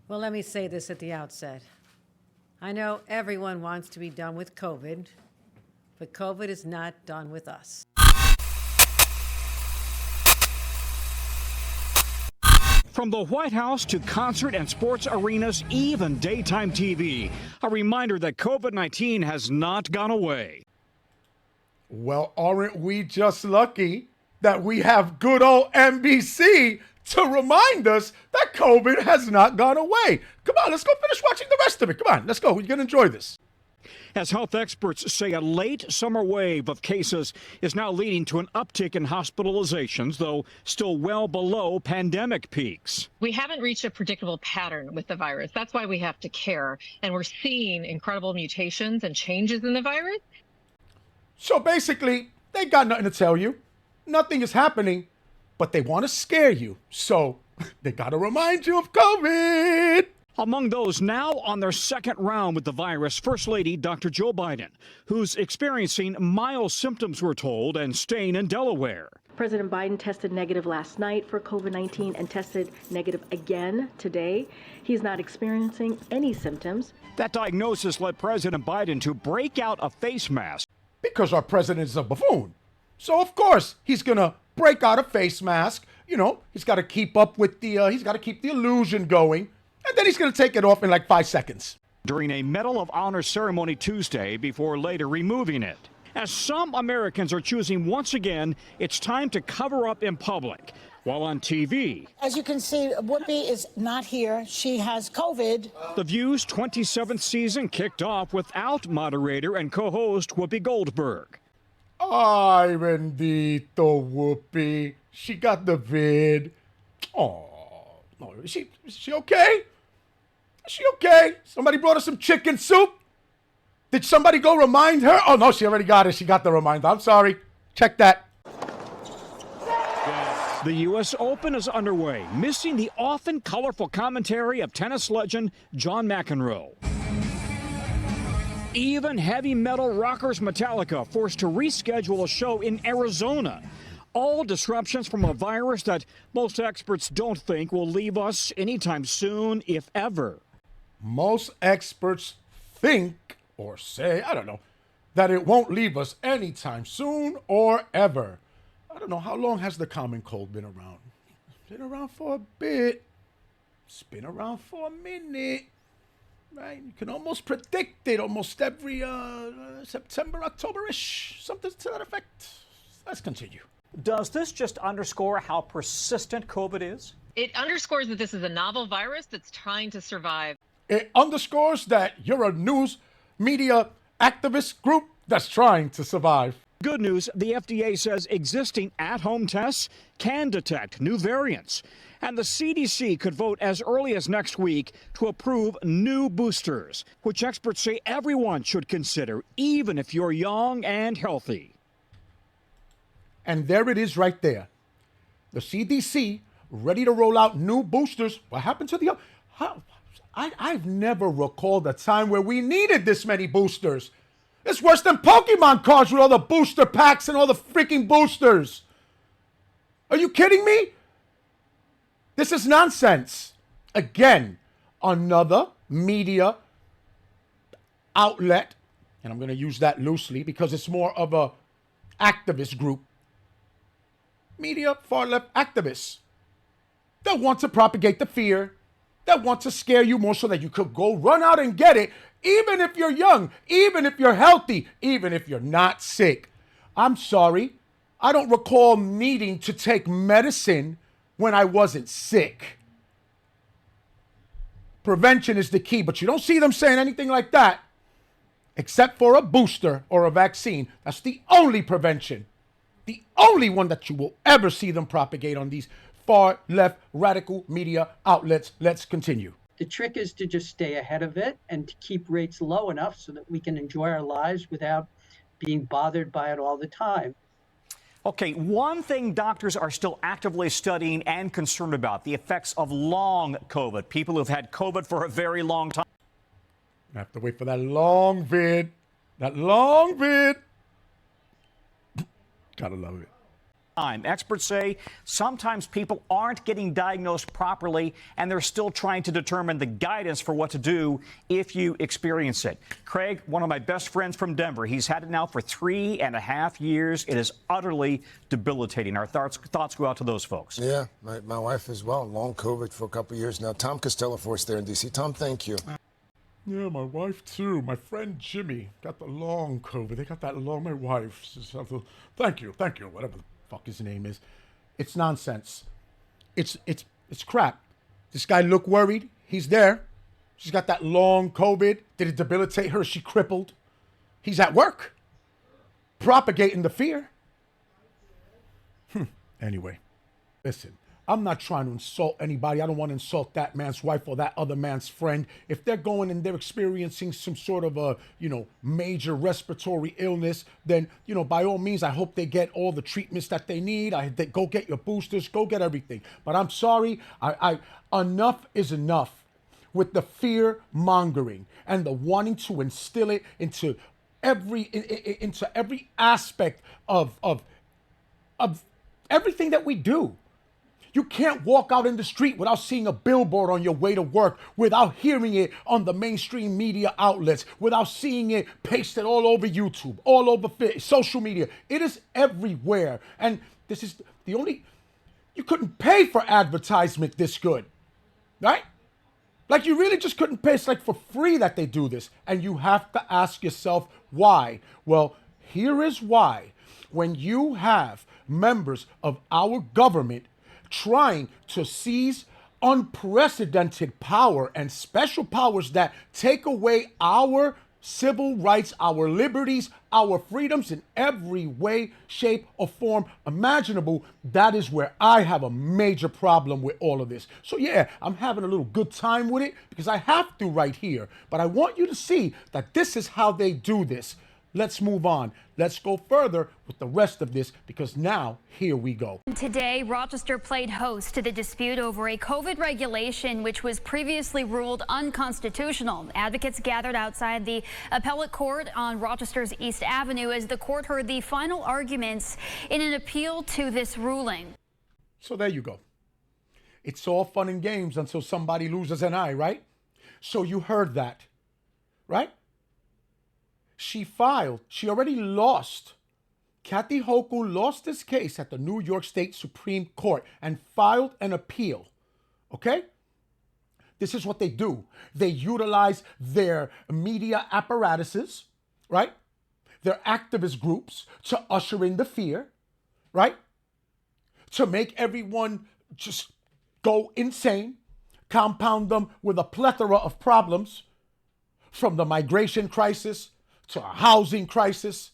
Well, let me say this at the outset. I know everyone wants to be done with COVID, but COVID is not done with us. From the White House to concert and sports arenas, even daytime TV, a reminder that COVID-19 has not gone away. Well, aren't we just lucky that we have good old NBC to remind us that COVID has not gone away? Come on, let's go finish watching the rest of it. Come on, let's go. We're going to enjoy this. As health experts say, a late summer wave of cases is now leading to an uptick in hospitalizations, though still well below pandemic peaks. We haven't reached a predictable pattern with the virus. That's why we have to care. And we're seeing incredible mutations and changes in the virus. So basically, they got nothing to tell you. Nothing is happening, but they want to scare you. So they got to remind you of COVID. Among those now on their second round with the virus, First Lady Dr. Joe Biden, who's experiencing mild symptoms, we're told, and staying in Delaware. President Biden tested negative last night for COVID-19 and tested negative again today. He's not experiencing any symptoms. That diagnosis led President Biden to break out a face mask. Because our president is a buffoon. So, of course, he's going to break out a face mask. You know, he's got to keep up with he's got to keep the illusion going. And then he's going to take it off in like 5 seconds. During a Medal of Honor ceremony Tuesday before later removing it. As some Americans are choosing once again, it's time to cover up in public. While on TV, as you can see, Whoopi is not here. She has COVID. The View's 27th season kicked off without moderator and co-host Whoopi Goldberg. Ay, bendito Whoopi. She got the vid. Oh, is she okay? Is she okay? Somebody brought her some chicken soup? Did somebody go remind her? Oh, no, she already got it. She got the reminder. I'm sorry. Check that. The U.S. Open is underway, missing the often colorful commentary of tennis legend John McEnroe. Even heavy metal rockers Metallica forced to reschedule a show in Arizona. All disruptions from a virus that most experts don't think will leave us anytime soon, if ever. Most experts think or say, I don't know, that it won't leave us anytime soon or ever. I don't know, how long has the common cold been around? Been around for a bit. It's been around for a minute. Right? You can almost predict it almost every September, October-ish. Something to that effect. Let's continue. Does this just underscore how persistent COVID is? It underscores that this is a novel virus that's trying to survive. It underscores that you're a news media activist group that's trying to survive. Good news, the FDA says existing at-home tests can detect new variants. And the CDC could vote as early as next week to approve new boosters, which experts say everyone should consider, even if you're young and healthy. And there it is right there. The CDC ready to roll out new boosters. What happened to the... I've never recalled a time where we needed this many boosters. It's worse than Pokemon cards with all the booster packs and all the freaking boosters. Are you kidding me? This is nonsense. Again, another media outlet, and I'm going to use that loosely because it's more of a activist group. Media far-left activists that want to propagate the fear, that want to scare you more so that you could go run out and get it, even if you're young, even if you're healthy, even if you're not sick. I'm sorry. I don't recall needing to take medicine when I wasn't sick. Prevention is the key, but you don't see them saying anything like that, except for a booster or a vaccine. That's the only prevention. The only one that you will ever see them propagate on these far left radical media outlets. Let's continue. The trick is to just stay ahead of it and to keep rates low enough so that we can enjoy our lives without being bothered by it all the time. Okay, one thing doctors are still actively studying and concerned about, the effects of long COVID, people who've had COVID for a very long time. I have to wait for that long vid. That long vid. Gotta love it. Experts say sometimes people aren't getting diagnosed properly, and they're still trying to determine the guidance for what to do if you experience it. Craig, one of my best friends from Denver, he's had it now for 3.5 years. It is utterly debilitating. Our thoughts go out to those folks. Yeah, my wife as well. Long COVID for a couple of years now. Tom Costello for us there in D.C. Tom, thank you. Yeah, my wife too. My friend Jimmy got the long COVID. They got that long. My wife. Thank you, whatever the fuck his name is. It's nonsense. It's crap. This guy looked worried. He's there. She's got that long COVID. Did it debilitate her? Is she crippled? He's at work, propagating the fear. Anyway, listen. I'm not trying to insult anybody. I don't want to insult that man's wife or that other man's friend. If they're going and they're experiencing some sort of a, major respiratory illness, then, by all means, I hope they get all the treatments that they need. Go get your boosters, go get everything. But I'm sorry, enough is enough with the fear mongering and the wanting to instill it into every aspect of everything that we do. You can't walk out in the street without seeing a billboard on your way to work, without hearing it on the mainstream media outlets, without seeing it pasted all over YouTube, all over social media. It is everywhere. And this is the only... You couldn't pay for advertisement this good, right? Like, you really just couldn't pay. It's like for free that they do this. And you have to ask yourself why. Well, here is why. When you have members of our government trying to seize unprecedented power and special powers that take away our civil rights, our liberties, our freedoms in every way, shape, or form imaginable, that is where I have a major problem with all of this. So yeah, I'm having a little good time with it because I have to right here. But I want you to see that this is how they do this. Let's move on. Let's go further with the rest of this because now, here we go. Today, Rochester played host to the dispute over a COVID regulation which was previously ruled unconstitutional. Advocates gathered outside the appellate court on Rochester's East Avenue as the court heard the final arguments in an appeal to this ruling. So there you go. It's all fun and games until somebody loses an eye, right? So you heard that, right? She already lost. Kathy Hochul lost this case at the New York State Supreme Court and filed an appeal. Okay? This is what they do. They utilize their media apparatuses, right? Their activist groups to usher in the fear, right? To make everyone just go insane, compound them with a plethora of problems, from the migration crisis to a housing crisis,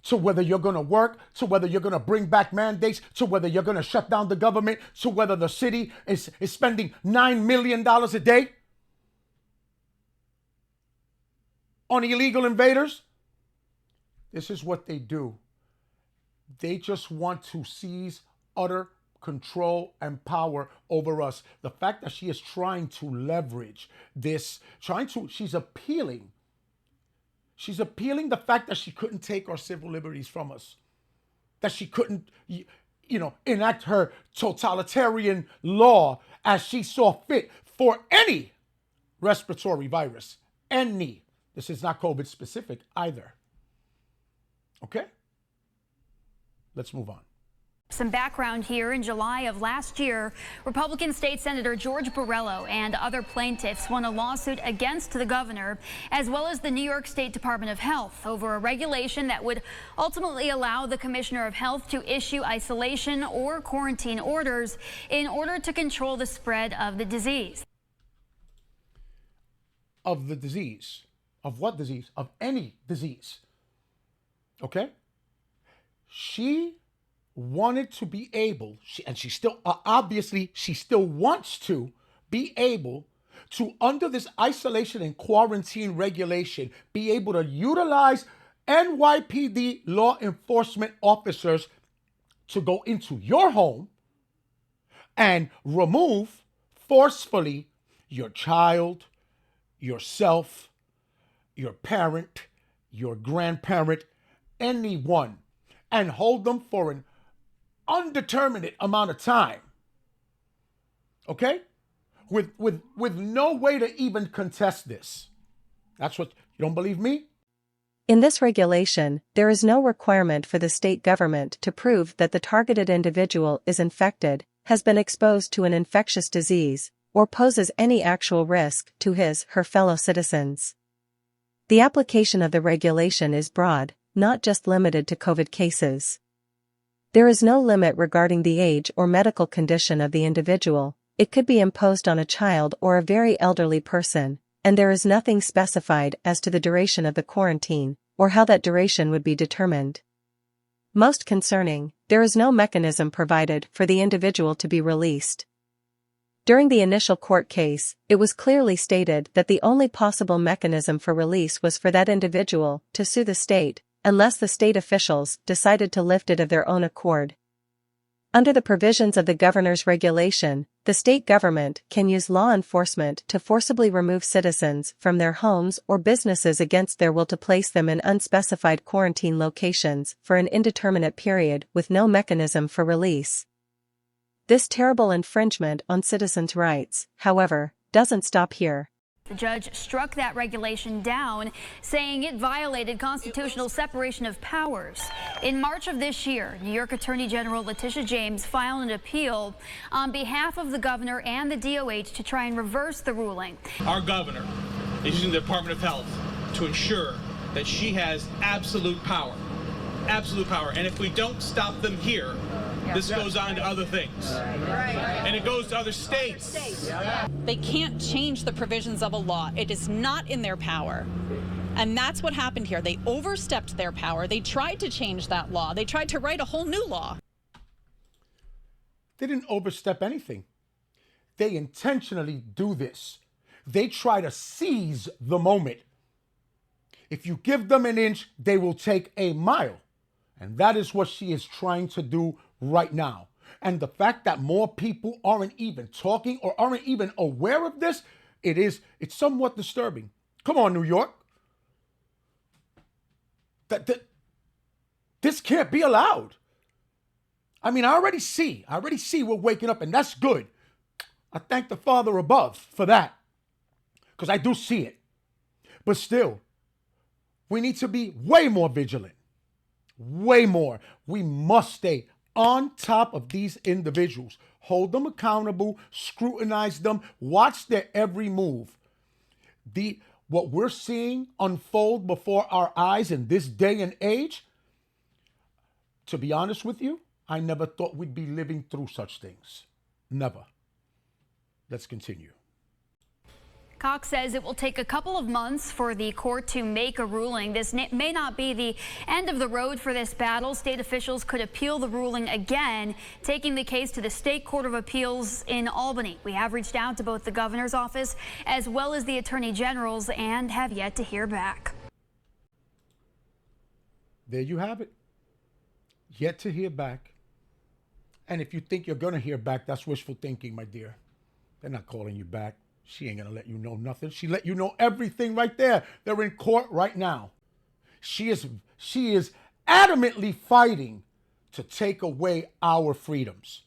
to whether you're going to work, to whether you're going to bring back mandates, to whether you're going to shut down the government, to whether the city is spending $9 million a day on illegal invaders. This is what they do. They just want to seize utter control and power over us. The fact that she is trying to leverage this, she's appealing. She's appealing the fact that she couldn't take our civil liberties from us, that she couldn't, enact her totalitarian law as she saw fit for any respiratory virus. Any. This is not COVID specific either. Okay? Let's move on. Some background here. In July of last year, Republican State Senator George Borrello and other plaintiffs won a lawsuit against the governor, as well as the New York State Department of Health, over a regulation that would ultimately allow the Commissioner of Health to issue isolation or quarantine orders in order to control the spread of the disease. Of the disease. Of what disease? Of any disease. Okay? She wanted to be able, and she still, obviously, she still wants to be able to, under this isolation and quarantine regulation, be able to utilize NYPD law enforcement officers to go into your home and remove forcefully your child, yourself, your parent, your grandparent, anyone, and hold them for an undeterminate amount of time. Okay? With no way to even contest this. That's what, you don't believe me? In this regulation, there is no requirement for the state government to prove that the targeted individual is infected, has been exposed to an infectious disease, or poses any actual risk to his/her fellow citizens. The application of the regulation is broad, not just limited to COVID cases. There is no limit regarding the age or medical condition of the individual. It could be imposed on a child or a very elderly person, and there is nothing specified as to the duration of the quarantine, or how that duration would be determined. Most concerning, there is no mechanism provided for the individual to be released. During the initial court case, it was clearly stated that the only possible mechanism for release was for that individual to sue the state, unless the state officials decided to lift it of their own accord. Under the provisions of the governor's regulation, the state government can use law enforcement to forcibly remove citizens from their homes or businesses against their will to place them in unspecified quarantine locations for an indeterminate period with no mechanism for release. This terrible infringement on citizens' rights, however, doesn't stop here. The judge struck that regulation down, saying it violated constitutional separation of powers. In March of this year, New York Attorney General Letitia James filed an appeal on behalf of the governor and the DOH to try and reverse the ruling. Our governor is using the Department of Health to ensure that she has absolute power. Absolute power. And if we don't stop them here, this goes on to other things. And it goes to other states. They can't change the provisions of a law. It is not in their power. And that's what happened here. They overstepped their power. They tried to change that law. They tried to write a whole new law. They didn't overstep anything. They intentionally do this. They try to seize the moment. If you give them an inch, they will take a mile. And that is what she is trying to do right now. And the fact that more people aren't even talking or aren't even aware of this, it's somewhat disturbing. Come on, New York. This can't be allowed. I mean, I already see we're waking up, and that's good. I thank the Father above for that, because I do see it. But still, we need to be way more vigilant. Way more. We must stay on top of these individuals. Hold them accountable, scrutinize them, watch their every move. What we're seeing unfold before our eyes in this day and age, to be honest with you, I never thought we'd be living through such things. Never. Let's continue. Cox says it will take a couple of months for the court to make a ruling. This may not be the end of the road for this battle. State officials could appeal the ruling again, taking the case to the State Court of Appeals in Albany. We have reached out to both the governor's office as well as the attorney general's and have yet to hear back. There you have it. Yet to hear back. And if you think you're going to hear back, that's wishful thinking, my dear. They're not calling you back. She ain't gonna let you know nothing. She let you know everything right there. They're in court right now. She is adamantly fighting to take away our freedoms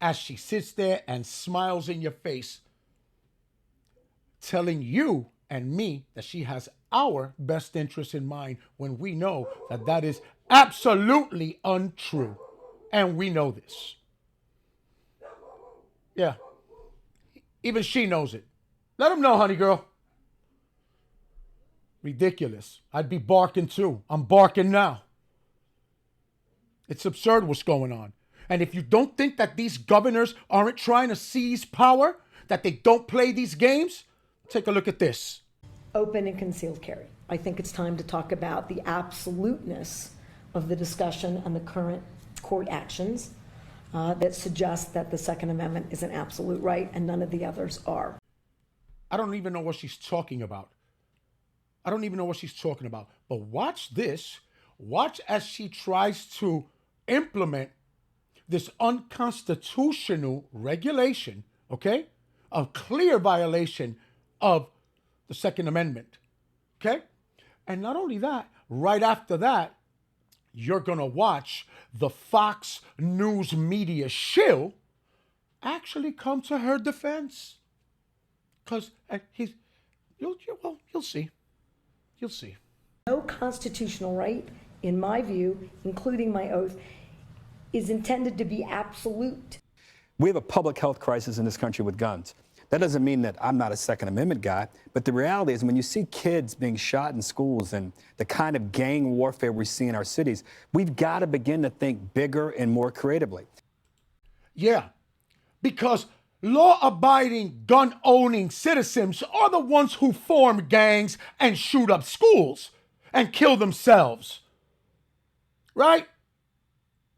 as she sits there and smiles in your face, telling you and me that she has our best interests in mind when we know that that is absolutely untrue. And we know this. Yeah. Even she knows it. Let them know, honey girl. Ridiculous. I'd be barking too. I'm barking now. It's absurd what's going on. And if you don't think that these governors aren't trying to seize power, that they don't play these games, take a look at this. Open and concealed carry. I think it's time to talk about the absoluteness of the discussion and the current court actions that suggest that the Second Amendment is an absolute right and none of the others are. I don't even know what she's talking about. But watch this. Watch as she tries to implement this unconstitutional regulation, okay? A clear violation of the Second Amendment, okay? And not only that, right after that, you're going to watch the Fox News media shill actually come to her defense. Because you'll see. You'll see. No constitutional right, in my view, including my oath, is intended to be absolute. We have a public health crisis in this country with guns. That doesn't mean that I'm not a Second Amendment guy, but the reality is when you see kids being shot in schools and the kind of gang warfare we see in our cities, we've got to begin to think bigger and more creatively. Yeah, because law-abiding, gun-owning citizens are the ones who form gangs and shoot up schools and kill themselves, right?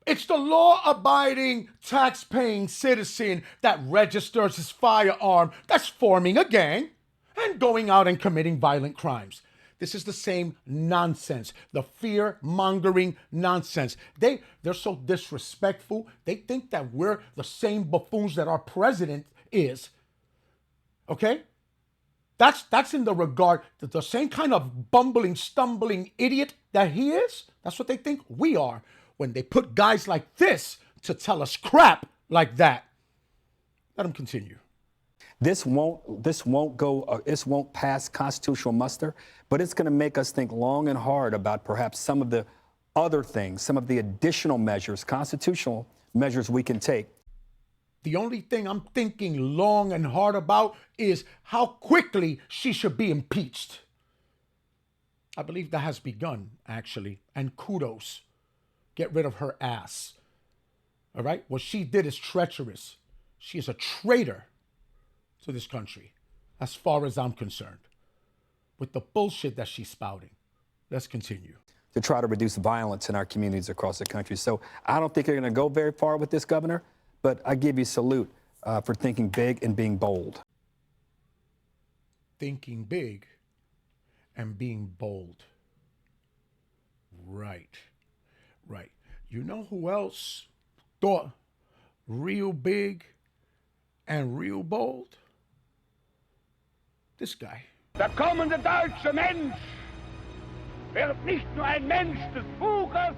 It's the law-abiding, tax-paying citizen that registers his firearm that's forming a gang and going out and committing violent crimes. This is the same nonsense, the fear-mongering nonsense. They're so disrespectful. They think that we're the same buffoons that our president is. Okay? That's in the regard that the same kind of bumbling, stumbling idiot that he is. That's what they think we are when they put guys like this to tell us crap like that. Let them continue. This won't pass constitutional muster, but it's going to make us think long and hard about perhaps some of the other things, some of the additional measures, constitutional measures we can take. The only thing I'm thinking long and hard about is how quickly she should be impeached. I believe that has begun, actually, and kudos. Get rid of her ass. All right? What she did is treacherous. She is a traitor to this country, as far as I'm concerned, with the bullshit that she's spouting. Let's continue. To try to reduce violence in our communities across the country. So I don't think you're going to go very far with this, Governor, but I give you salute for thinking big and being bold. Thinking big and being bold. Right. Right. You know who else thought real big and real bold? This guy. Der kommende deutsche Mensch wird nicht nur ein Mensch des Buches,